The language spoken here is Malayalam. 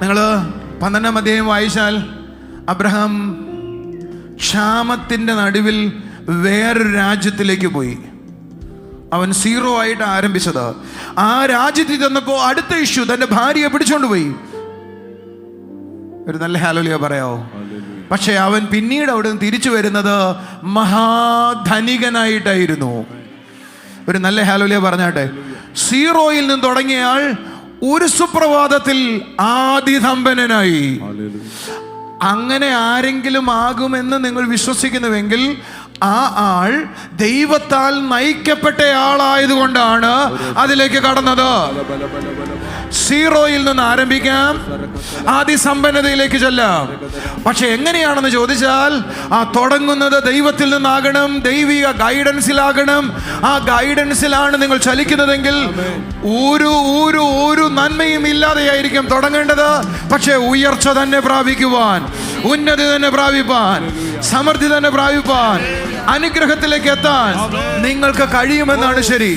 നിങ്ങൾ 12-ാം അധ്യായം വായിച്ചാൽ അബ്രഹാം ക്ഷാമത്തിൻ്റെ നടുവിൽ വേറൊരു രാജ്യത്തിലേക്ക് പോയി. അവൻ 0 ആയിട്ട് ആരംഭിച്ചത്. ആ രാജ്യത്തിൽ ചെന്നപ്പോൾ അടുത്ത ഇഷ്യൂ, തൻ്റെ ഭാര്യയെ പിടിച്ചോണ്ട് പോയി. ഒരു നല്ല ഹല്ലേലൂയ പറയാവോ? പക്ഷെ അവൻ പിന്നീട് അവിടെ നിന്ന് തിരിച്ചു വരുന്നത് മഹാധനികനായിട്ടായിരുന്നു. ഒരു നല്ല ഹല്ലേലൂയ പറഞ്ഞാട്ടെ. 0-യിൽ നിന്ന് തുടങ്ങിയ ആൾ ഒരു സുപ്രഭാതത്തിൽ ആദിസമ്പന്നനായി. അങ്ങനെ ആരെങ്കിലും ആകുമെന്ന് നിങ്ങൾ വിശ്വസിക്കുന്നുവെങ്കിൽ ആ ആൾ ദൈവത്താൽ നയിക്കപ്പെട്ട ആളായതുകൊണ്ടാണ് അതിലേക്ക് കടന്നത്. 0-യിൽ നിന്ന് ആരംഭിക്കാം, ആദിസമ്പന്നതയിലേക്ക് ചെല്ലാം. പക്ഷെ എങ്ങനെയാണെന്ന് ചോദിച്ചാൽ ആ തുടങ്ങുന്നത് ദൈവത്തിൽ നിന്നാകണം, ദൈവിക ഗൈഡൻസിലാകണം. ആ ഗൈഡൻസിലാണ് നിങ്ങൾ ചലിക്കുന്നതെങ്കിൽ ഒരു നന്മയും ഇല്ലാതെയായിരിക്കും തുടങ്ങേണ്ടത്. പക്ഷെ ഉയർച്ച തന്നെ പ്രാപിക്കുവാൻ, ഉന്നതി തന്നെ പ്രാപിപ്പാൻ, സമൃദ്ധി തന്നെ പ്രാപിപ്പാൻ, അനുഗ്രഹത്തിലേക്ക് എത്താൻ നിങ്ങൾക്ക് കഴിയുമെന്നാണ് ശരി.